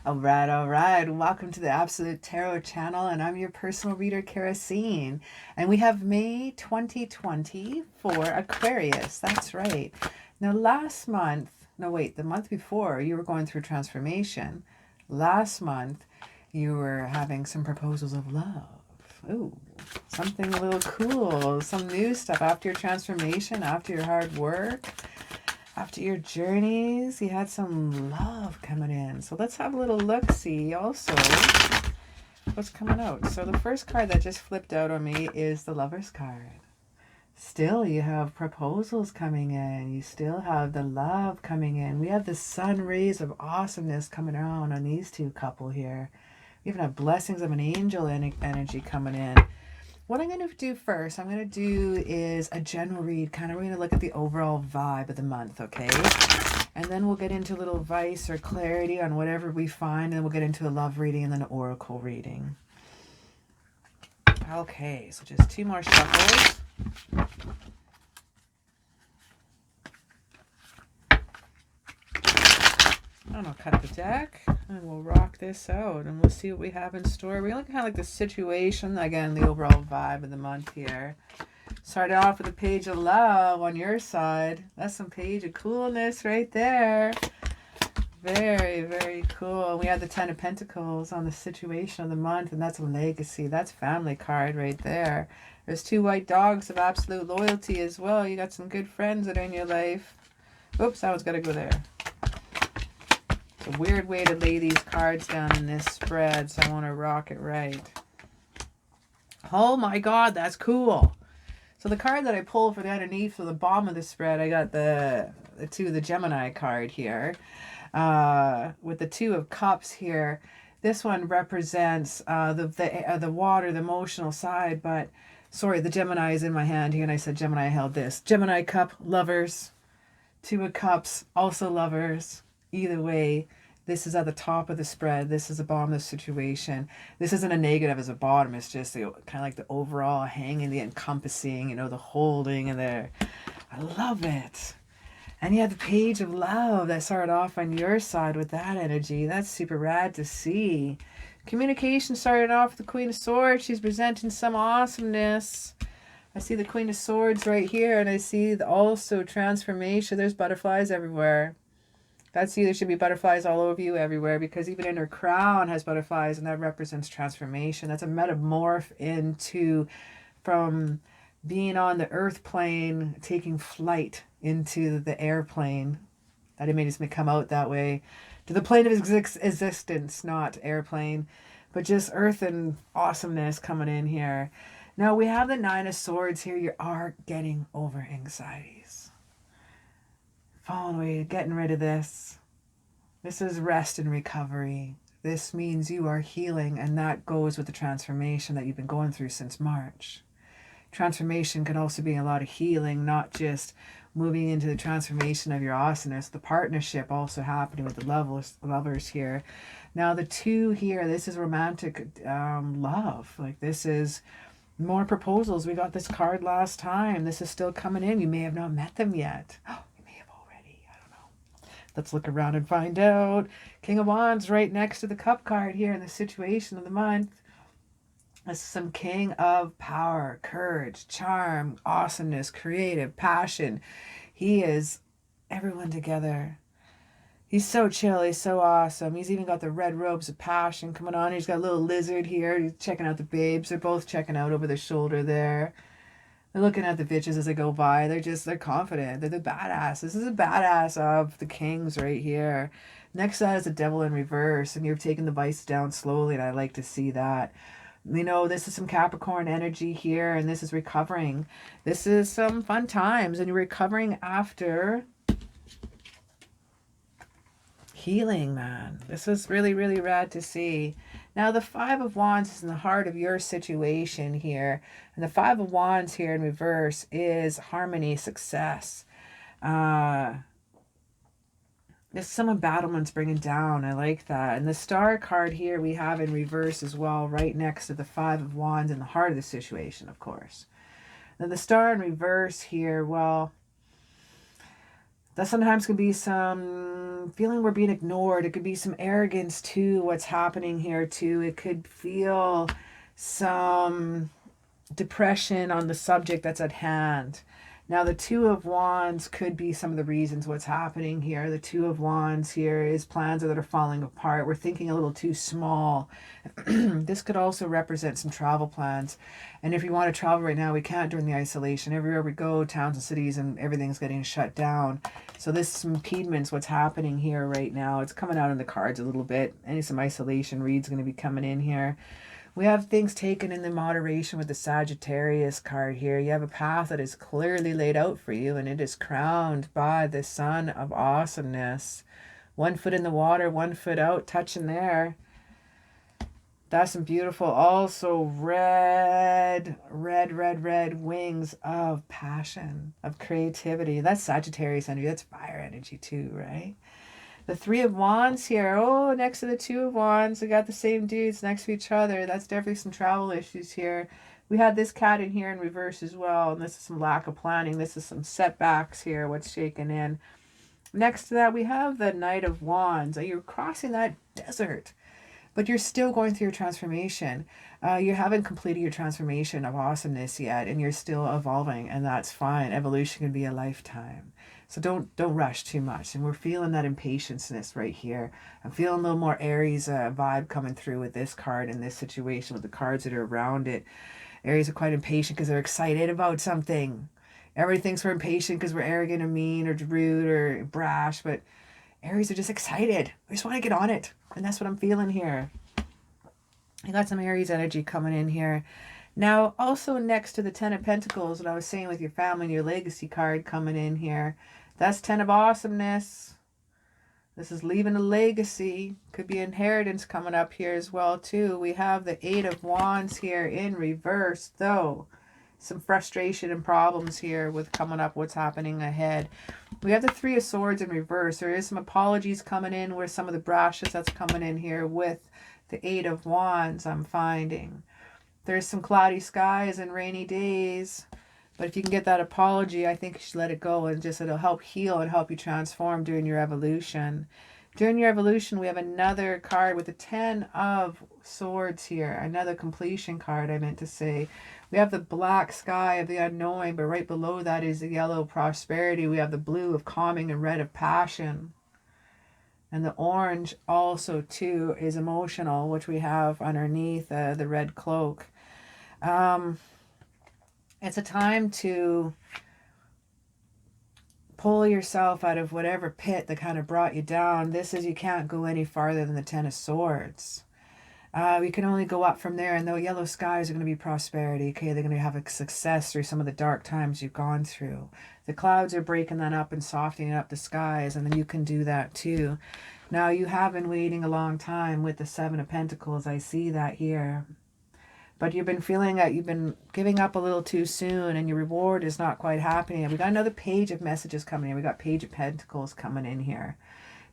All right, all right. Welcome to the Absolute Tarot channel, and I'm your personal reader, CaraSeen. And we have May 2020 for Aquarius. That's right. Now, last month, no, wait, the month before, you were going through transformation. Last month, you were having some proposals of love. Ooh, something a little cool, some new stuff after your transformation, after your hard work. After your journeys, you had some love coming in. So let's have a little look-see also what's coming out. So the first card that just flipped out on me is the Lover's card. Still, you have proposals coming in. You still have the love coming in. We have the sun rays of awesomeness coming around on these two couple here. We even have blessings of an angel energy coming in. What I'm going to do first, I'm going to do is a general read. Kind of, we're going to look at the overall vibe of the month, okay? And then we'll get into a little advice or clarity on whatever we find, and then we'll get into a love reading and then an oracle reading. Okay, so just two more shuffles. And I'll cut the deck and we'll rock this out and we'll see what we have in store. We look kind of like the situation, again, the overall vibe of the month here. Started off with a page of love on your side. That's some page of coolness right there. Very, very cool. We had the 10 of Pentacles on the situation of the month, and that's a legacy. That's family card right there. There's two white dogs of absolute loyalty as well. You got some good friends that are in your life. Oops, that one's got to go there. It's a weird way to lay these cards down in this spread, so I want to rock it right. Oh my god, that's cool. So the card that I pulled for the underneath for the bottom of the spread, I got the Gemini card here. With the Two of Cups here. This one represents the water, the emotional side, but sorry, the Gemini is in my hand here, and I said Gemini, I held this. Gemini cup, lovers. Two of Cups, also lovers. Either way, this is at the top of the spread. This is the bottom of the situation. This isn't a negative as a bottom. It's just kind of like the overall hanging, the encompassing, you know, the holding and the... I love it. And you had the page of love that started off on your side with that energy. That's super rad to see. Communication started off with the Queen of Swords. She's presenting some awesomeness. I see the Queen of Swords right here, and I see also transformation. There's butterflies everywhere. That's you. There should be butterflies all over you everywhere, because even in her crown has butterflies, and that represents transformation. That's a metamorph into, from being on the earth plane, taking flight into the airplane. That image may come out that way. To the plane of existence, not airplane, but just earth and awesomeness coming in here. Now we have the Nine of Swords here. You are getting over anxieties. Falling away, getting rid of this. This is rest and recovery. This means you are healing, and that goes with the transformation that you've been going through since March. Transformation can also be a lot of healing, not just moving into the transformation of your awesomeness. The partnership also happening with the lovers here. Now the two here, this is romantic love. Like this is more proposals. We got this card last time. This is still coming in. You may have not met them yet. Oh, you may have already. I don't know. Let's look around and find out. King of Wands right next to the Cup card here in the situation of the month. This is some king of power, courage, charm, awesomeness, creative, passion. He is everyone together. He's so chill. He's so awesome. He's even got the red robes of passion coming on. He's got a little lizard here. He's checking out the babes. They're both checking out over their shoulder there. They're looking at the bitches as they go by. They're confident. They're the badass. This is a badass of the kings right here. Next to that is the devil in reverse, and you're taking the vice down slowly, and I like to see that. You know, this is some Capricorn energy here, and this is recovering. This is some fun times, and you're recovering after healing, man. This is really, really rad to see. Now, the Five of Wands is in the heart of your situation here. And the Five of Wands here in reverse is harmony, success. There's some embattlements bringing down. I like that. And the Star card here we have in reverse as well, right next to the Five of Wands in the heart of the situation, of course. Then the Star in reverse here, well, that sometimes can be some feeling we're being ignored. It could be some arrogance too, what's happening here too. It could feel some depression on the subject that's at hand. Now, the Two of Wands could be some of the reasons what's happening here. The Two of Wands here is plans that are falling apart. We're thinking a little too small. This could also represent some travel plans. And if you want to travel right now, we can't during the isolation. Everywhere we go, towns and cities, and everything's getting shut down. So this is some impediments, what's happening here right now. It's coming out in the cards a little bit. And some isolation reads going to be coming in here. We have things taken in the moderation with the Sagittarius card here. You have a path that is clearly laid out for you, and it is crowned by the Sun of Awesomeness. 1 foot in the water, 1 foot out, touching there. That's some beautiful, also red wings of passion, of creativity. That's Sagittarius energy. That's fire energy too, right? The Three of Wands here. Oh, next to the Two of Wands. We got the same dudes next to each other. That's definitely some travel issues here. We had this cat in here in reverse as well. And this is some lack of planning. This is some setbacks here. What's shaking in. Next to that, we have the Knight of Wands. You're crossing that desert, but you're still going through your transformation. You haven't completed your transformation of awesomeness yet, and you're still evolving, and that's fine. Evolution can be a lifetime. So don't rush too much. And we're feeling that impatience right here. I'm feeling a little more Aries vibe coming through with this card in this situation with the cards that are around it. Aries are quite impatient because they're excited about something. Everybody thinks we're impatient because we're arrogant or mean or rude or brash, but Aries are just excited. We just want to get on it. And that's what I'm feeling here. I got some Aries energy coming in here. Now, also next to the Ten of Pentacles, what I was saying with your family and your legacy card coming in here, that's 10 of Awesomeness. This is leaving a legacy. Could be inheritance coming up here as well, too. We have the Eight of Wands here in reverse, though. Some frustration and problems here with coming up what's happening ahead. We have the Three of Swords in reverse. There is some apologies coming in with some of the brashness that's coming in here with the Eight of Wands, I'm finding. There's some cloudy skies and rainy days. But if you can get that apology, I think you should let it go, and just it'll help heal and help you transform during your evolution. During your evolution, we have another card with the 10 of Swords here. Another completion card, I meant to say. We have the black sky of the unknowing, but right below that is the yellow prosperity. We have the blue of calming and red of passion. And the orange also, too, is emotional, which we have underneath the red cloak. It's a time to pull yourself out of whatever pit that kind of brought you down. This is you can't go any farther than the 10 of Swords. You can only go up from there, and the yellow skies are going to be prosperity. Okay, they're going to have a success through some of the dark times you've gone through. The clouds are breaking that up and softening up the skies, and then you can do that too. Now, you have been waiting a long time with the Seven of Pentacles. I see that here. But you've been feeling that you've been giving up a little too soon, and your reward is not quite happening. We got another Page of Messages coming in. We got Page of Pentacles coming in here.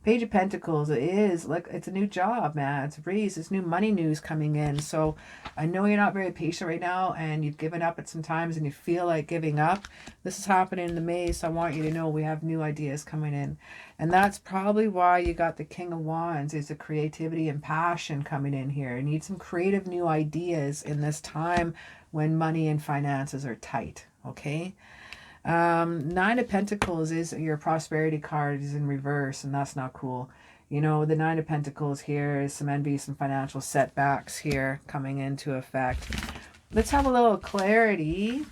Page of Pentacles is like, it's a new job, man. It's a raise. It's new money news coming in. So I know you're not very patient right now, and you've given up at some times, and you feel like giving up. This is happening in the May, so I want you to know we have new ideas coming in. And that's probably why you got the King of Wands, is the creativity and passion coming in here. You need some creative new ideas in this time when money and finances are tight, okay? Nine of Pentacles is your prosperity card is in reverse, and that's not cool. You know, the Nine of Pentacles here is some envy, some financial setbacks here coming into effect. Let's have a little clarity.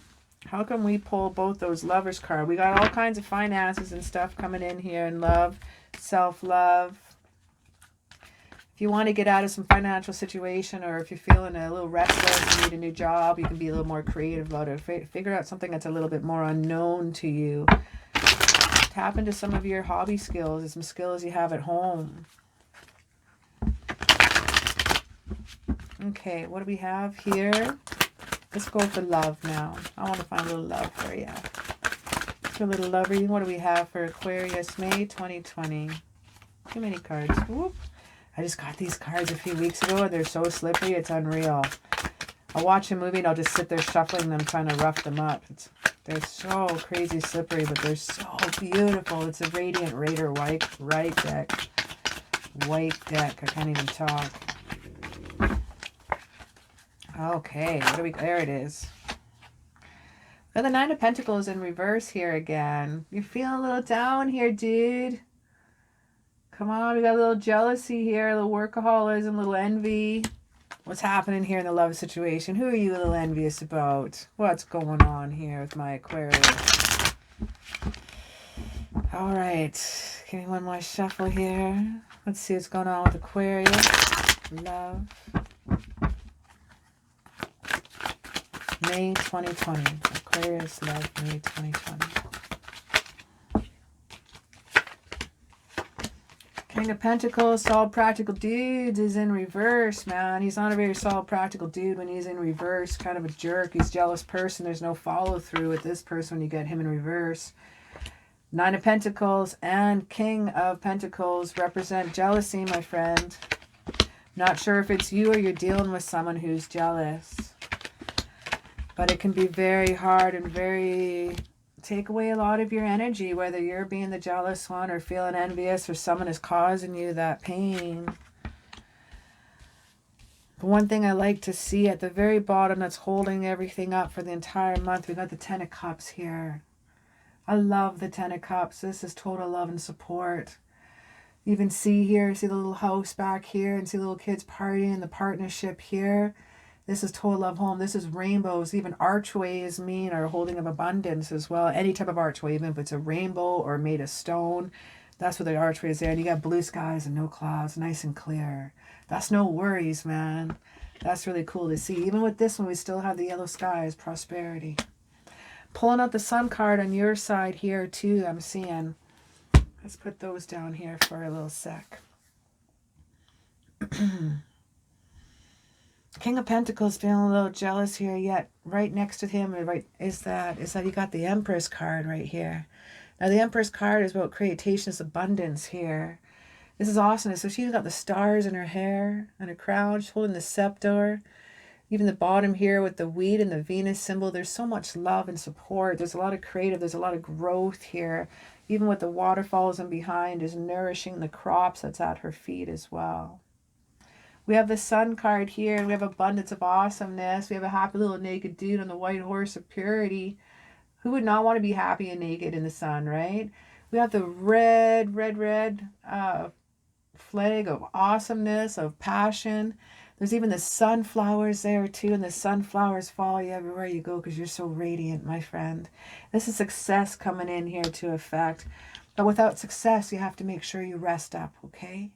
How come we pull both those Lovers card? We got all kinds of finances and stuff coming in here, and love, self-love. If you want to get out of some financial situation, or if you're feeling a little restless, you need a new job, you can be a little more creative about it. Figure out something that's a little bit more unknown to you. Tap into some of your hobby skills and some skills you have at home. Okay, what do we have here? Let's go for love now. I want to find a little love for you. For a little love reading, what do we have for Aquarius, May 2020? Too many cards. Whoop. I just got these cards a few weeks ago and they're so slippery, it's unreal. I'll watch a movie and I'll just sit there shuffling them, trying to rough them up. They're so crazy slippery, but they're so beautiful. It's a Radiant Raider white deck. White deck. I can't even talk. Okay, what do we... There it is. Got the Nine of Pentacles in reverse here again. You're feeling a little down here, dude. Come on, we got a little jealousy here, a little workaholism, a little envy. What's happening here in the love situation? Who are you a little envious about? What's going on here with my Aquarius? All right, give me one more shuffle here. Let's see what's going on with Aquarius. Love. May 2020. Aquarius, love, May 2020. King of Pentacles, solid practical dude, is in reverse, man. He's not a very solid practical dude when he's in reverse. Kind of a jerk. He's a jealous person. There's no follow through with this person when you get him in reverse. Nine of Pentacles and King of Pentacles represent jealousy, my friend. Not sure if it's you or you're dealing with someone who's jealous. But it can be very hard and very... take away a lot of your energy, whether you're being the jealous one or feeling envious or someone is causing you that pain. But one thing I like to see at the very bottom that's holding everything up for the entire month, we got the Ten of Cups here. I love the Ten of Cups. This is total love and support. You even see here, see the little house back here and see little kids partying, the partnership here. This is total love home. This is rainbows. Even archways mean are holding of abundance as well. Any type of archway, even if it's a rainbow or made of stone, that's what the archway is there. And you got blue skies and no clouds, nice and clear. That's no worries, man. That's really cool to see. Even with this one, we still have the yellow skies, prosperity. Pulling out the Sun card on your side here too, I'm seeing. Let's put those down here for a little sec. King of Pentacles feeling a little jealous here, yet right next to him is that you got the Empress card right here. Now the Empress card is about creation's abundance here. This is awesome. So she's got the stars in her hair and her crown. She's holding the scepter. Even the bottom here with the wheat and the Venus symbol. There's so much love and support. There's a lot of creative. There's a lot of growth here. Even with the waterfalls in behind is nourishing the crops that's at her feet as well. We have the Sun card here, and we have abundance of awesomeness. We have a happy little naked dude on the white horse of purity. Who would not want to be happy and naked in the sun, right? We have the red flag of awesomeness, of passion. There's even the sunflowers there too, and the sunflowers follow you everywhere you go because you're so radiant, my friend. This is success coming in here to effect. But without success, you have to make sure you rest up, okay?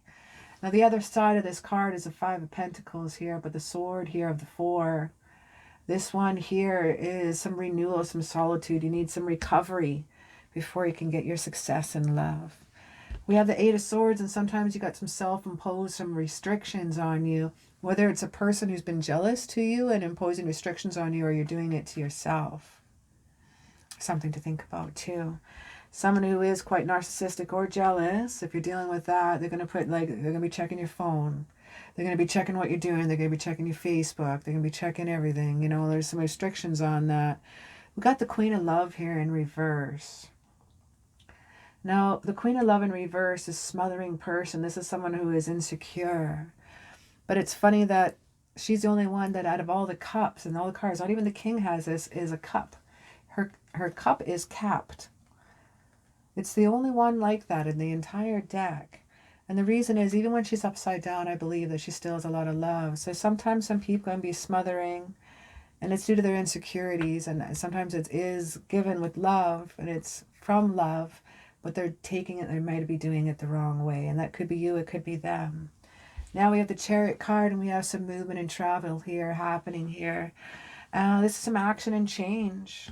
Now the other side of this card is the Five of Pentacles here, but the sword here of the Four. This one here is some renewal, some solitude. You need some recovery before you can get your success in love. We have the Eight of Swords, and sometimes you got some self-imposed, some restrictions on you. Whether it's a person who's been jealous to you and imposing restrictions on you, or you're doing it to yourself. Something to think about too. Someone who is quite narcissistic or jealous, if you're dealing with that, they're going to be checking your phone. They're going to be checking what you're doing. They're going to be checking your Facebook. They're going to be checking everything. You know, there's some restrictions on that. We got the Queen of Love here in reverse. Now, the Queen of Love in reverse is a smothering person. This is someone who is insecure. But it's funny that she's the only one that out of all the cups and all the cards, not even the king has this, is a cup. Her cup is capped. It's the only one like that in the entire deck. And the reason is, even when she's upside down, I believe that she still has a lot of love. So sometimes some people can be smothering, and it's due to their insecurities. And sometimes it is given with love, and it's from love, but they're taking it, they might be doing it the wrong way. And that could be you, it could be them. Now we have the Chariot card, and we have some movement and travel here happening here. This is some action and change.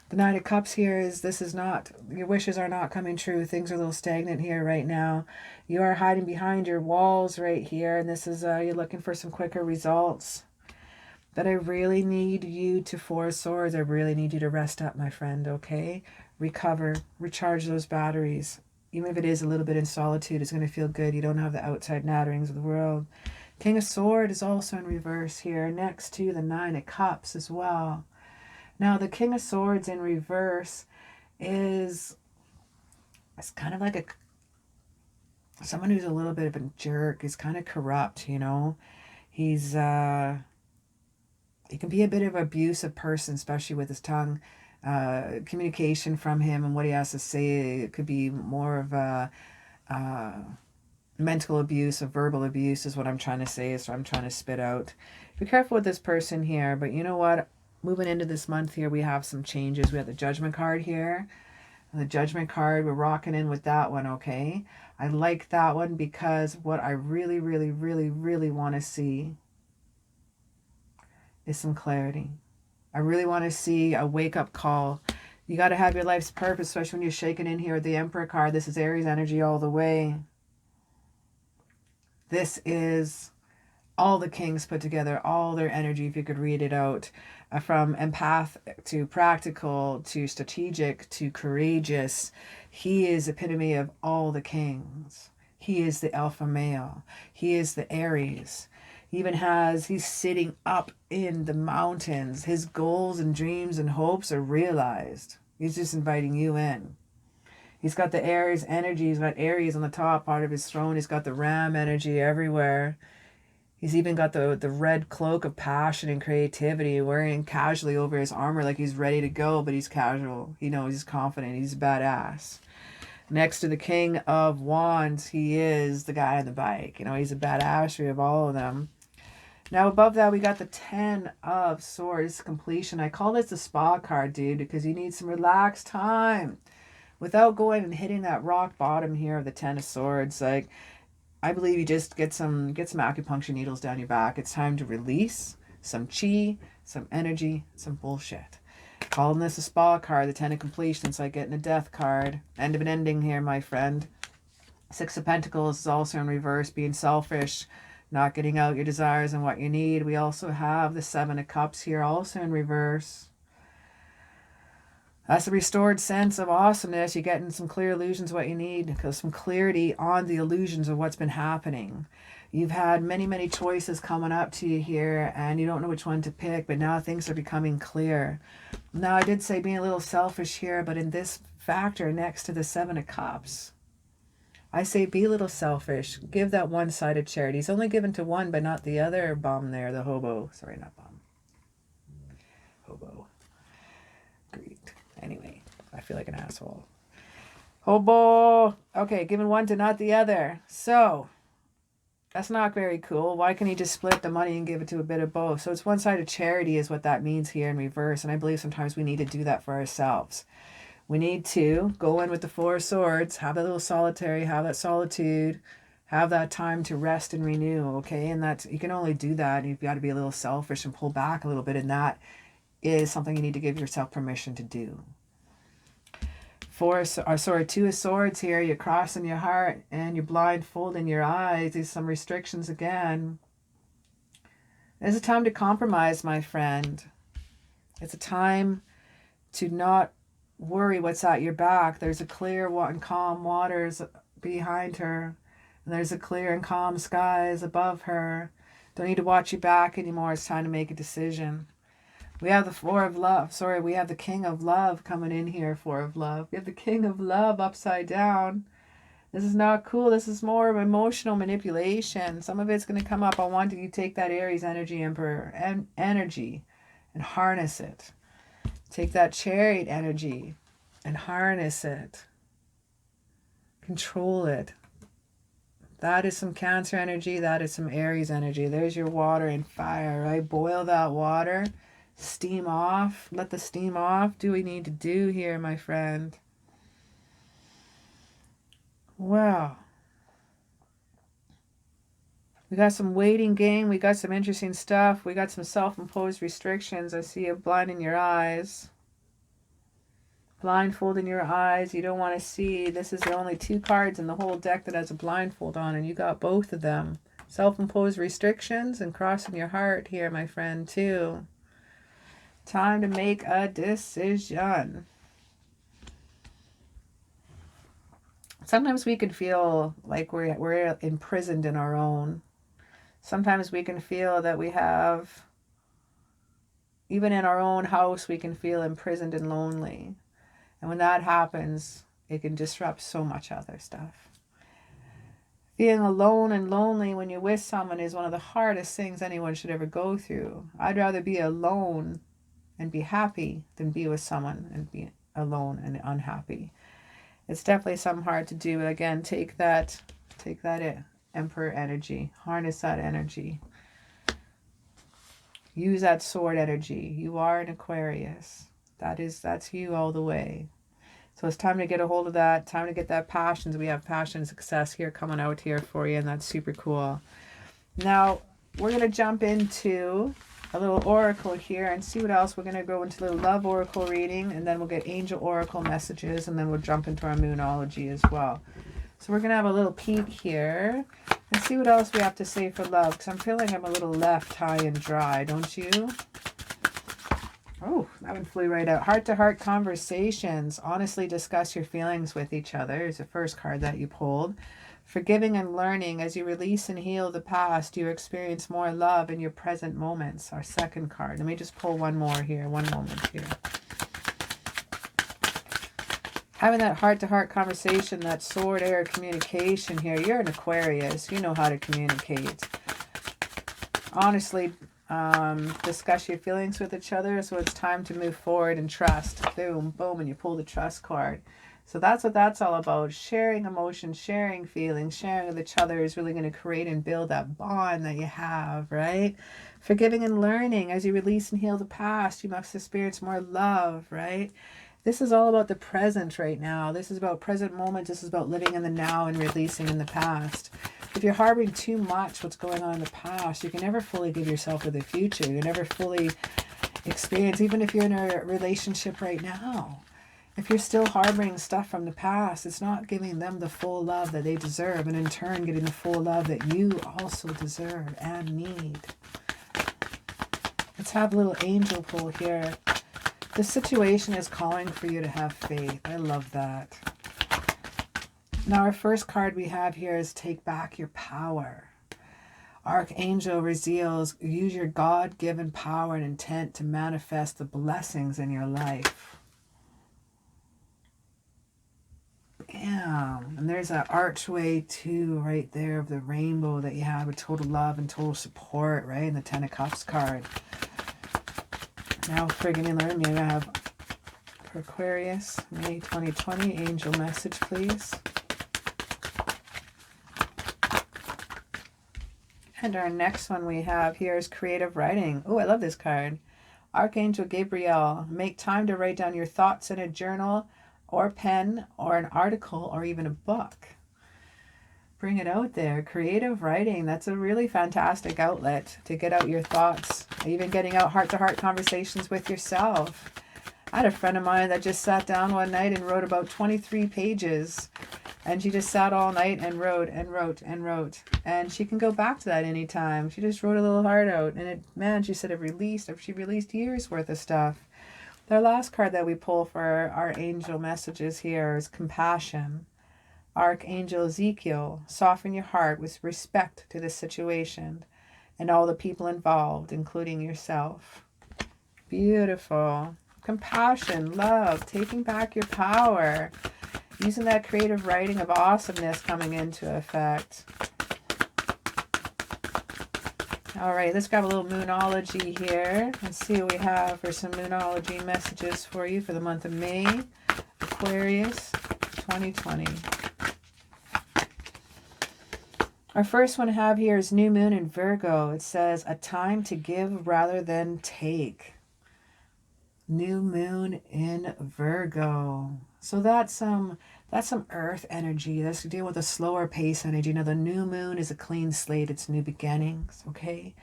The Knight of Cups here is, this is not, your wishes are not coming true. Things are a little stagnant here right now. You are hiding behind your walls right here, and this is, you're looking for some quicker results. But I really need you to, Four of Swords, I really need you to rest up, my friend, okay? Recover, recharge those batteries. Even if it is a little bit in solitude, it's going to feel good. You don't have the outside natterings of the world. King of Swords is also in reverse here, next to the Nine of Cups as well. Now, the King of Swords in reverse is, it's kind of like someone who's a little bit of a jerk. He's kind of corrupt, you know. He's, he can be a bit of an abusive person, especially with his tongue. Communication from him and what he has to say, it could be more of a mental abuse, of verbal abuse is what I'm trying to say, is what I'm trying to spit out. Be careful with this person here, but you know what? Moving into this month here, we have some changes. We have the Judgment card here. The Judgment card, we're rocking in with that one, okay? I like that one because what I really, really, really, really want to see is some clarity. I really want to see a wake-up call. You got to have your life's purpose, especially when you're shaking in here with the Emperor card. This is Aries energy all the way. This is all the kings put together, all their energy, if you could read it out. From empath to practical to strategic to courageous. He is epitome of all the kings. He is the alpha male. He is the Aries. He even has, he's sitting up in the mountains. His goals and dreams and hopes are realized. He's just inviting you in. He's got the Aries energy. He's got Aries on the top part of his throne. He's got the Ram energy everywhere. He's even got the red cloak of passion and creativity, wearing casually over his armor like he's ready to go, but he's casual. He knows he's confident. He's badass. Next to the King of Wands, he is the guy on the bike. You know, he's a badassery of all of them. Now above that, we got the Ten of Swords, completion. I call this the spa card, dude, because you need some relaxed time without going and hitting that rock bottom here of the Ten of Swords. Like, I believe you just get some acupuncture needles down your back. It's time to release some chi, some energy, some bullshit. Calling this a spa card, the Ten of Completion. It's like getting a death card. End of an ending here, my friend. Six of Pentacles is also in reverse, being selfish, not getting out your desires and what you need. We also have the Seven of Cups here, also in reverse. That's a restored sense of awesomeness. You're getting some clear illusions of what you need, because some clarity on the illusions of what's been happening. You've had many, many choices coming up to you here, and you don't know which one to pick, but now things are becoming clear. Now, I did say being a little selfish here, but in this factor next to the Seven of Cups, I say be a little selfish. Give that one-sided charity. He's only given to one, but not the other bum there, the hobo. Sorry, not bum. Hobo. Greed. Anyway, I feel like an asshole. Hobo. Okay, giving one to not the other. So, that's not very cool. Why can't he just split the money and give it to a bit of both? So it's one-sided charity is what that means here in reverse. And I believe sometimes we need to do that for ourselves. We need to go in with the Four of Swords, have that little solitary, have that solitude, have that time to rest and renew, okay? And that's, you can only do that. You've got to be a little selfish and pull back a little bit, and that is something you need to give yourself permission to do. Two of Swords here. You're crossing your heart and you're blindfolding your eyes. There's some restrictions again. It's a time to compromise, my friend. It's a time to not worry what's at your back. There's a clear and calm waters behind her, and there's a clear and calm skies above her. Don't need to watch your back anymore. It's time to make a decision. We have the Four of Love. Sorry, we have the King of Love coming in here. Four of Love. We have the King of Love upside down. This is not cool. This is more of emotional manipulation. Some of it's going to come up. I want you to take that Aries energy, Emperor, and energy, and harness it. Take that Chariot energy and harness it. Control it. That is some Cancer energy. That is some Aries energy. There's your water and fire, right? Boil that water. Steam off. Let the steam off. Do what we need to do here, my friend. Wow. We got some waiting game. We got some interesting stuff. We got some self-imposed restrictions. I see you blinding your eyes. Blindfolding your eyes. You don't want to see. This is the only 2 cards in the whole deck that has a blindfold on, and you got both of them. Self-imposed restrictions and crossing your heart here, my friend, too. Time to make a decision. Sometimes we can feel like we're imprisoned in our own. Sometimes we can feel that we have, even in our own house, we can feel imprisoned and lonely. And when that happens, it can disrupt so much other stuff. Feeling alone and lonely when you're with someone is one of the hardest things anyone should ever go through. I'd rather be alone and be happy than be with someone and be alone and unhappy. It's definitely something hard to do. Again, take that Emperor energy. Harness that energy. Use that sword energy. You are an Aquarius. That's you all the way. So it's time to get a hold of that. Time to get that passions. We have passion success here coming out here for you, and that's super cool. Now, we're going to jump into a little oracle here and see what else. We're going to go into a little love oracle reading, and then we'll get angel oracle messages, and then we'll jump into our moonology as well. So we're going to have a little peek here and see what else we have to say for love, because I'm feeling I'm a little left high and dry, don't you? Oh, that one flew right out. Heart-to-heart conversations. Honestly discuss your feelings with each other is the first card that you pulled. Forgiving and learning. As you release and heal the past, you experience more love in your present moments. Our second card. Let me just pull one more here. One moment here. Having that heart-to-heart conversation, that sword air communication here. You're an Aquarius. You know how to communicate. Honestly, discuss your feelings with each other. So it's time to move forward and trust. Boom, boom, and you pull the trust card. So that's what that's all about. Sharing emotions, sharing feelings, sharing with each other is really going to create and build that bond that you have, right? Forgiving and learning. As you release and heal the past, you must experience more love, right? This is all about the present right now. This is about present moment. This is about living in the now and releasing in the past. If you're harboring too much what's going on in the past, you can never fully give yourself to the future. You can never fully experience, even if you're in a relationship right now. If you're still harboring stuff from the past, it's not giving them the full love that they deserve, and in turn getting the full love that you also deserve and need. Let's have a little angel pull here. The situation is calling for you to have faith. I love that. Now our first card we have here is take back your power. Archangel reveals, use your God-given power and intent to manifest the blessings in your life. Bam. And there's that archway too right there of the rainbow that you have with total love and total support, right? And the Ten of Cups card. Now friggin' and learn, you have for Aquarius, May 2020, angel message, please. And our next one we have here is creative writing. Oh, I love this card. Archangel Gabriel, make time to write down your thoughts in a journal or pen or an article or even a book. Bring it out there. Creative writing, that's a really fantastic outlet to get out your thoughts. Even getting out heart-to-heart conversations with yourself. I had a friend of mine that just sat down one night and wrote about 23 pages. And she just sat all night and wrote and wrote and wrote. And she can go back to that anytime. She just wrote a little heart out. And it, man, she said she released years worth of stuff. The last card that we pull for our angel messages here is compassion. Archangel Ezekiel, soften your heart with respect to the situation and all the people involved, including yourself. Beautiful. Compassion, love, taking back your power. Using that creative writing of awesomeness coming into effect. All right, let's grab a little Moonology here and see what we have for some Moonology messages for you for the month of May, Aquarius 2020. Our first one I have here is New Moon in Virgo. It says, a time to give rather than take. New Moon in Virgo. So that's That's some earth energy. That's to deal with a slower pace energy. Now, the new moon is a clean slate. It's new beginnings, okay?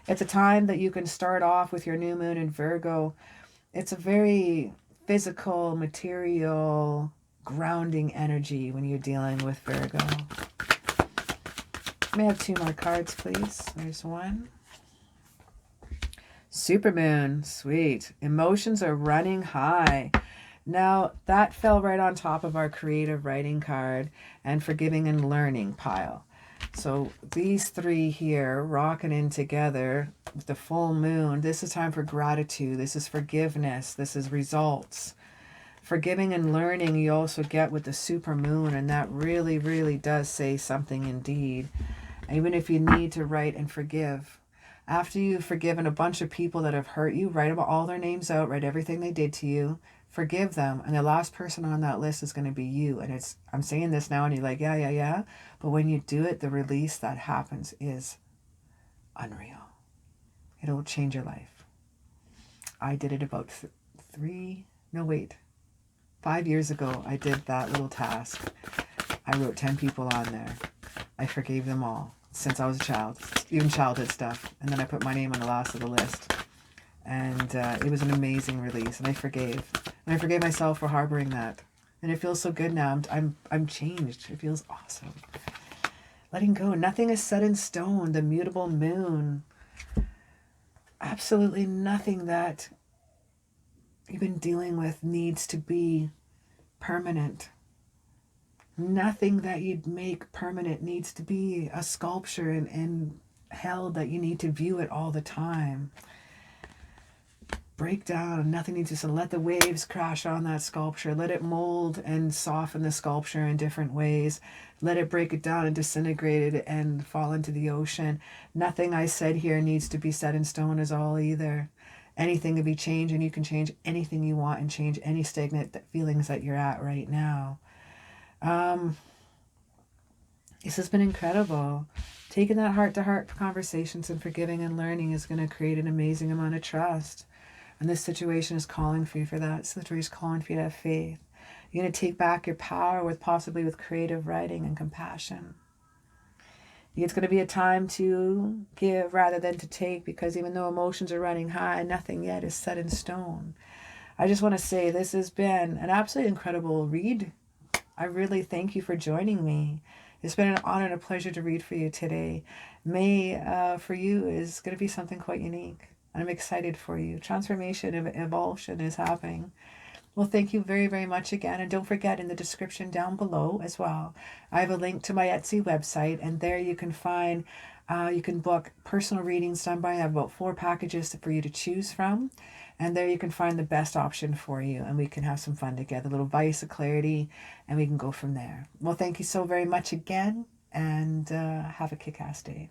It's a time that you can start off with your new moon in Virgo. It's a very physical, material, grounding energy when you're dealing with Virgo. May I have 2 more cards, please? There's one. Supermoon, sweet. Emotions are running high. Now, that fell right on top of our creative writing card and forgiving and learning pile. So these 3 here rocking in together with the full moon. This is time for gratitude. This is forgiveness. This is results. Forgiving and learning you also get with the super moon, and that really, really does say something indeed. Even if you need to write and forgive. After you've forgiven a bunch of people that have hurt you, write about all their names out, write everything they did to you, forgive them, and the last person on that list is going to be you. And it's, I'm saying this now and you're like, yeah, but when you do it, the release that happens is unreal. It'll change your life. I did it about 5 years ago. I did that little task. I wrote 10 people on there. I forgave them all since I was a child, even childhood stuff. And then I put my name on the last of the list. And it was an amazing release. And I forgave. And I forgave myself for harboring that. And it feels so good now. I'm changed. It feels awesome. Letting go. Nothing is set in stone. The mutable moon. Absolutely nothing that you've been dealing with needs to be permanent. Nothing that you'd make permanent needs to be a sculpture and held that you need to view it all the time. Break down. Nothing needs to let the waves crash on that sculpture. Let it mold and soften the sculpture in different ways. Let it break it down and disintegrate it and fall into the ocean. Nothing I said here needs to be set in stone as all either. Anything can be changed, and you can change anything you want and change any stagnant feelings that you're at right now. This has been incredible. Taking that heart-to-heart conversations and forgiving and learning is going to create an amazing amount of trust. And this situation is calling for you for that. This situation is calling for you to have faith. You're going to take back your power possibly with creative writing and compassion. It's going to be a time to give rather than to take, because even though emotions are running high, nothing yet is set in stone. I just want to say this has been an absolutely incredible read. I really thank you for joining me. It's been an honor and a pleasure to read for you today. May for you is going to be something quite unique. I'm excited for you. Transformation and evolution is happening. Well, thank you very, very much again. And don't forget, in the description down below as well, I have a link to my Etsy website. And there you can find, you can book personal readings done by. I have about 4 packages for you to choose from. And there you can find the best option for you. And we can have some fun together, a little vice of clarity, and we can go from there. Well, thank you so very much again. And have a kick-ass day.